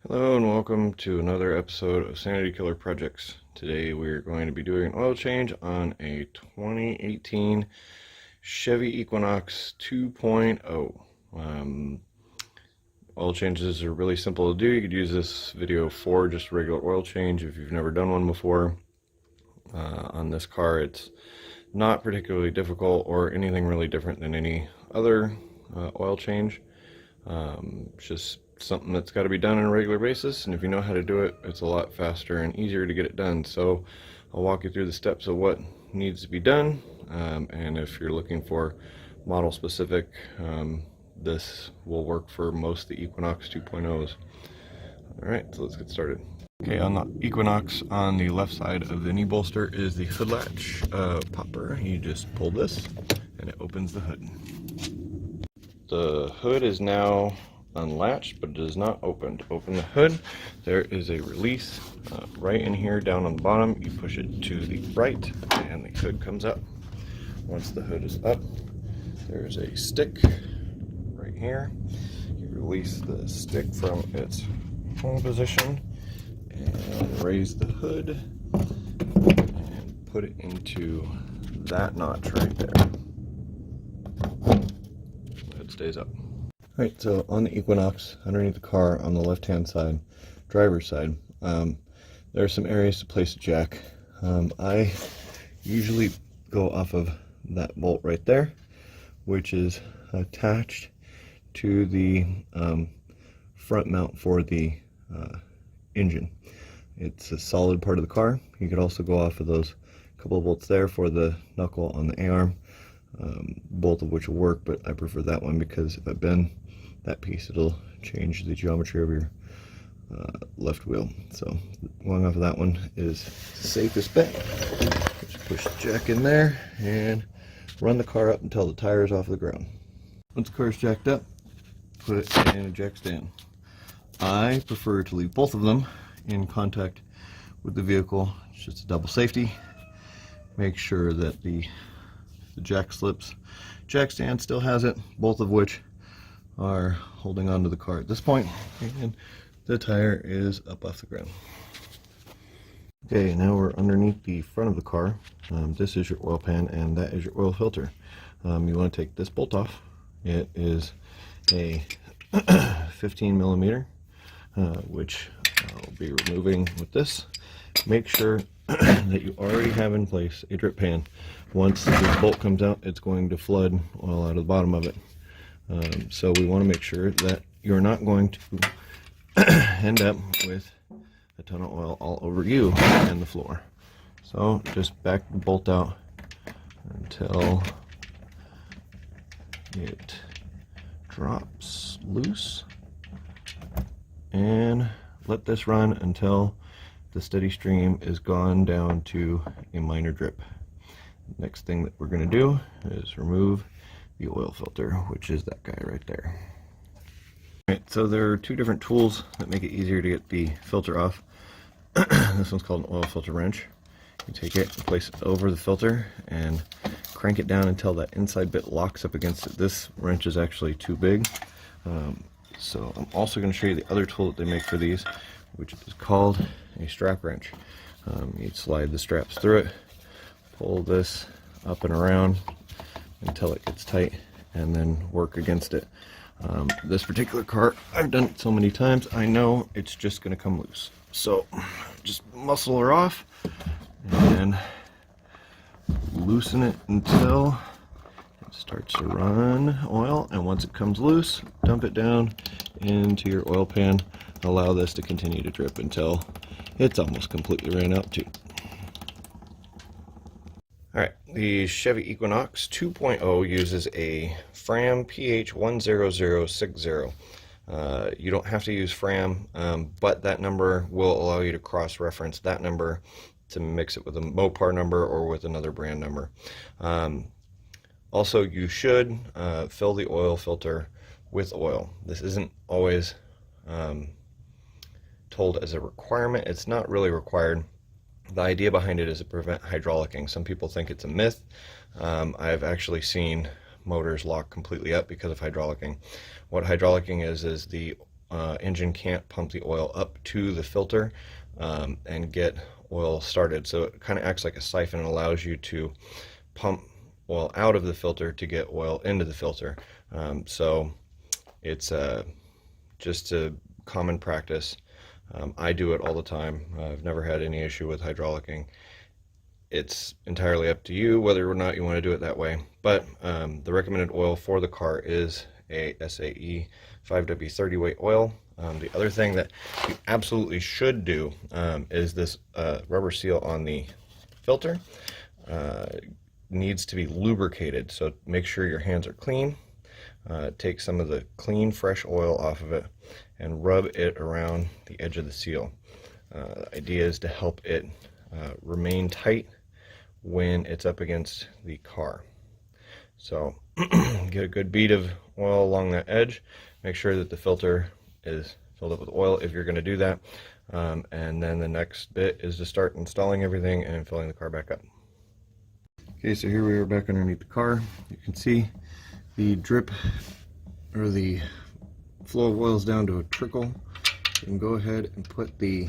Hello and welcome to another episode of Sanity Killer Projects. Today we're going to be doing an oil change on a 2018 Chevy Equinox 2.0. Oil changes are really simple to do. You could use this video for just a regular oil change if you've never done one before. On this car, it's not particularly difficult or anything really different than any other oil change. It's just something that's got to be done on a regular basis, and if you know how to do it, it's a lot faster and easier to get it done. So I'll walk you through the steps of what needs to be done, and if you're looking for model specific, this will work for most of the Equinox 2.0s. Alright, so let's get started. Okay, on the Equinox, on the left side of the knee bolster is the hood latch popper. You just pull this and it opens the hood. The hood is now unlatched, but it is not open. To open the hood, there is a release right in here down on the bottom. You push it to the right and the hood comes up. Once the hood is up, there's a stick right here. You release the stick from its home position and raise the hood and put it into that notch right there. The hood stays up. Alright, so on the Equinox, underneath the car on the left-hand side, driver's side, there are some areas to place a jack. I usually go off of that bolt right there, which is attached to the front mount for the engine. It's a solid part of the car. You could also go off of those couple of bolts there for the knuckle on the A-arm, both of which will work, but I prefer that one because if I bend that piece, it'll change the geometry of your left wheel. So going off of that one is the safest bet. Just push the jack in there and run the car up until the tire is off the ground. Once the car is jacked up, put it in a jack stand. I prefer to leave both of them in contact with the vehicle. It's just a double safety. Make sure that the jack slips. Jack stand still has it, both of which are holding onto the car at this point, and the tire is up off the ground. Okay, now we're underneath the front of the car. This is your oil pan and that is your oil filter. You want to take this bolt off. It is a 15 millimeter, which I'll be removing with this. Make sure that you already have in place a drip pan. Once this bolt comes out, it's going to flood oil out of the bottom of it. So we want to make sure that you're not going to end up with a ton of oil all over you and the floor. So just back the bolt out until it drops loose and let this run until the steady stream is gone down to a minor drip. Next thing that we're going to do is remove the oil filter, which is that guy right there. Alright, so there are two different tools that make it easier to get the filter off. This one's called an oil filter wrench. You take it and place it over the filter and crank it down until that inside bit locks up against it. This wrench is actually too big. So I'm also going to show you the other tool that they make for these, which is called a strap wrench. You slide the straps through it, pull this up and around until it gets tight, and then work against it. This particular car, I've done it so many times, I know it's just going to come loose. So just muscle her off and loosen it until it starts to run oil, and once it comes loose, dump it down into your oil pan. Allow this to continue to drip until it's almost completely ran out too. Alright, the Chevy Equinox 2.0 uses a Fram PH10060. You don't have to use Fram, but that number will allow you to cross-reference that number to mix it with a Mopar number or with another brand number. Also, you should fill the oil filter with oil. This isn't always told as a requirement. It's not really required. The idea behind it is to prevent hydraulicking. Some people think it's a myth. I've actually seen motors lock completely up because of hydraulicking. What hydraulicking is the engine can't pump the oil up to the filter and get oil started. So it kind of acts like a siphon and allows you to pump oil out of the filter to get oil into the filter. So it's just a common practice. I do it all the time. I've never had any issue with hydraulicking. It's entirely up to you whether or not you want to do it that way. But the recommended oil for the car is a SAE 5W30 weight oil. The other thing that you absolutely should do is this rubber seal on the filter needs to be lubricated. So make sure your hands are clean. Take some of the clean, fresh oil off of it and rub it around the edge of the seal. The idea is to help it remain tight when it's up against the car. So get a good bead of oil along that edge. Make sure that the filter is filled up with oil if you're going to do that. And then the next bit is to start installing everything and filling the car back up. Okay, so here we are back underneath the car. You can see the drip or the flow of oil is down to a trickle. You can go ahead and put the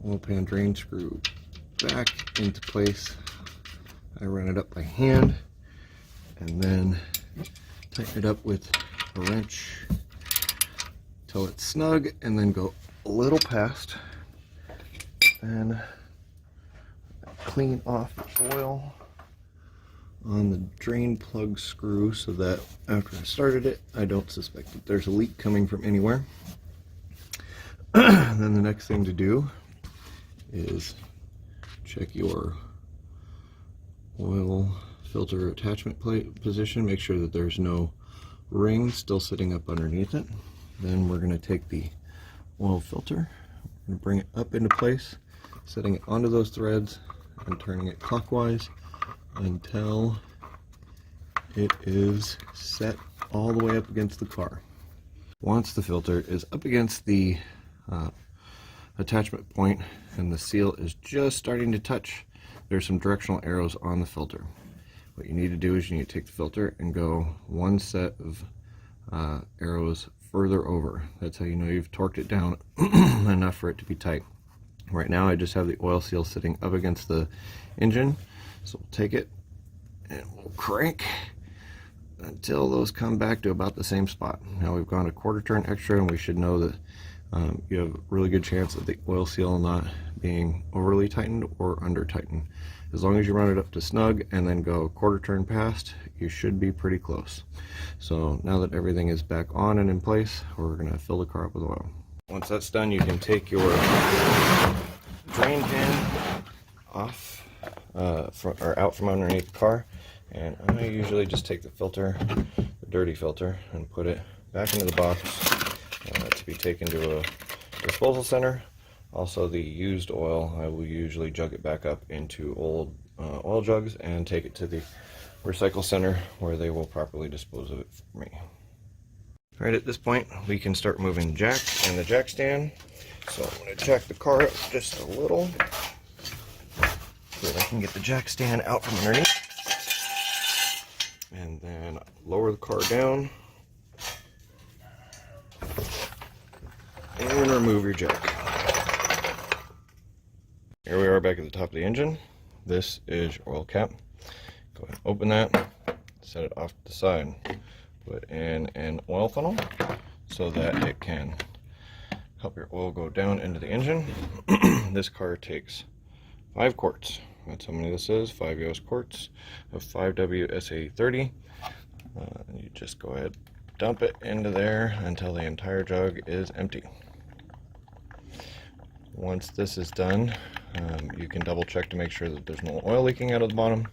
oil pan drain screw back into place. I run it up by hand and then tighten it up with a wrench till it's snug, and then go a little past and clean off the oil on the drain plug screw so that after I started it, I don't suspect that there's a leak coming from anywhere. Then the next thing to do is check your oil filter attachment plate position. Make sure that there's no ring still sitting up underneath it. Then we're going to take the oil filter and bring it up into place, setting it onto those threads and turning it clockwise until it is set all the way up against the car. Once the filter is up against the attachment point and the seal is just starting to touch, there's some directional arrows on the filter. What you need to do is you need to take the filter and go one set of arrows further over. That's how you know you've torqued it down enough for it to be tight. Right now I just have the oil seal sitting up against the engine, so we'll take it and we'll crank until those come back to about the same spot. Now we've gone a quarter turn extra, and we should know that you have a really good chance of the oil seal not being overly tightened or under tightened. As long as you run it up to snug and then go a quarter turn past, you should be pretty close. So now that everything is back on and in place, we're going to fill the car up with oil. Once that's done, you can take your drain pan off or out from underneath the car, and I usually just take the filter, the dirty filter, and put it back into the box to be taken to a disposal center. Also, the used oil, I will usually jug it back up into old oil jugs and take it to the recycle center where they will properly dispose of it for me. Right at this point, we can start moving the jack and the jack stand. So I'm going to jack the car up just a little so that I can get the jack stand out from underneath. And then lower the car down and remove your jack. Here we are back at the top of the engine. This is your oil cap. Go ahead and open that, set it off to the side. Put in an oil funnel so that it can help your oil go down into the engine. This car takes 5 quarts. That's how many this is, 5 US quarts of 5WSA30. You just go ahead, dump it into there until the entire jug is empty. Once this is done, you can double check to make sure that there's no oil leaking out of the bottom,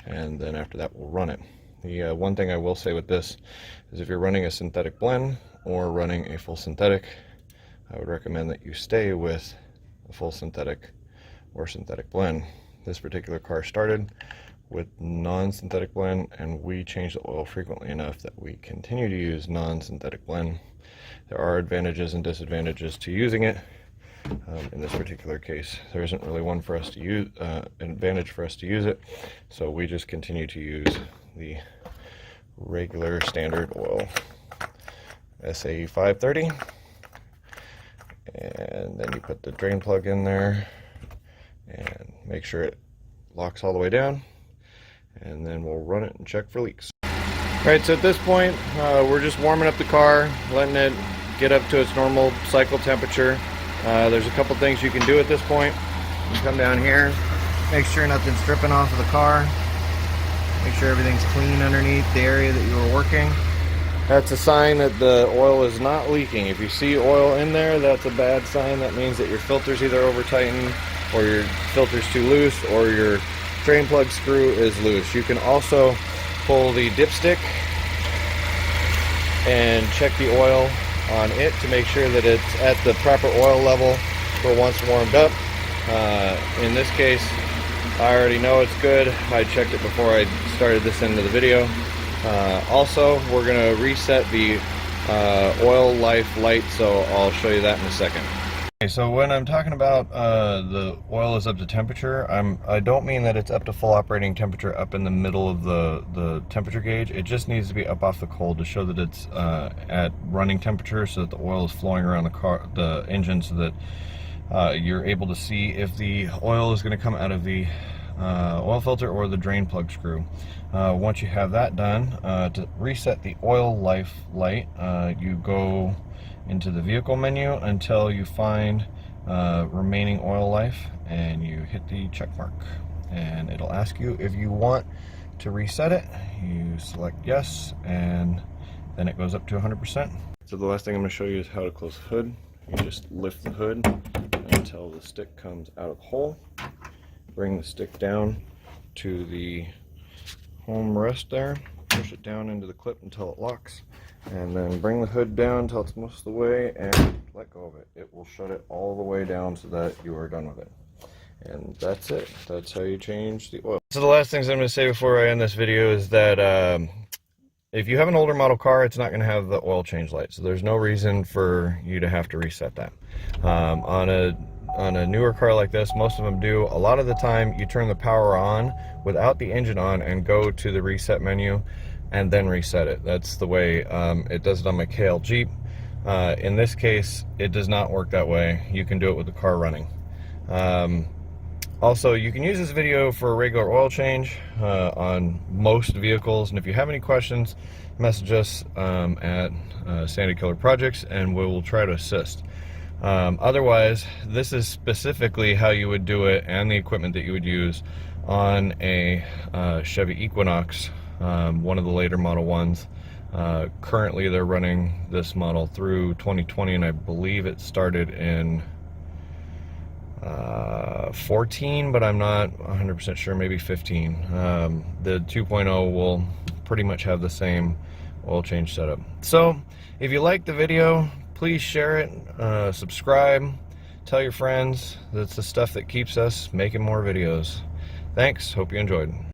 and then after that we'll run it. The one thing I will say with this is if you're running a synthetic blend or running a full synthetic, I would recommend that you stay with a full synthetic or synthetic blend. This particular car started with non-synthetic blend, and we change the oil frequently enough that we continue to use non-synthetic blend. There are advantages and disadvantages to using it. In this particular case, there isn't really one for us to use, advantage for us to use it, so we just continue to use the regular standard oil. SAE 530, and then you put the drain plug in there and make sure it locks all the way down, and then we'll run it and check for leaks. Alright, so at this point we're just warming up the car, letting it get up to its normal cycle temperature. There's a couple things you can do at this point. You come down here, make sure nothing's dripping off of the car, make sure everything's clean underneath the area that you were working. That's a sign that the oil is not leaking. If you see oil in there, that's a bad sign. That means that your filter's either over tightened, or your filter's too loose, or your drain plug screw is loose. You can also pull the dipstick and check the oil on it to make sure that it's at the proper oil level for once warmed up. In this case, I already know it's good. I checked it before I started this end of the video. Also, we're going to reset the oil life light, so I'll show you that in a second. Okay, so when I'm talking about the oil is up to temperature, I don't mean that it's up to full operating temperature up in the middle of the temperature gauge. It just needs to be up off the cold to show that it's at running temperature, so that the oil is flowing around the engine, so that you're able to see if the oil is going to come out of the oil filter or the drain plug screw. Once you have that done, to reset the oil life light, you go into the vehicle menu until you find remaining oil life, and you hit the check mark, and it'll ask you if you want to reset it. You select yes, and then it goes up to 100%. So the last thing I'm going to show you is how to close the hood. You just lift the hood until the stick comes out of the hole. Bring the stick down to the home rest there, push it down into the clip until it locks, and then bring the hood down until it's most of the way and let go of it. It will shut it all the way down so that you are done with it. And that's it. That's how you change the oil. So the last things I'm going to say before I end this video is that if you have an older model car, it's not going to have the oil change light, so there's no reason for you to have to reset that. On a newer car like this, most of them do. A lot of the time you turn the power on without the engine on and go to the reset menu and then reset it. That's the way it does it on my KL Jeep. In this case, it does not work that way. You can do it with the car running. Also, you can use this video for a regular oil change on most vehicles, and if you have any questions, message us at Sandy Killer Projects and we will try to assist. Otherwise, this is specifically how you would do it and the equipment that you would use on a Chevy Equinox, one of the later model ones. Currently they're running this model through 2020, and I believe it started in 14, but I'm not 100% sure, maybe 15. The 2.0 will pretty much have the same oil change setup. So if you like the video, please share it, subscribe, tell your friends. That's the stuff that keeps us making more videos. Thanks, hope you enjoyed.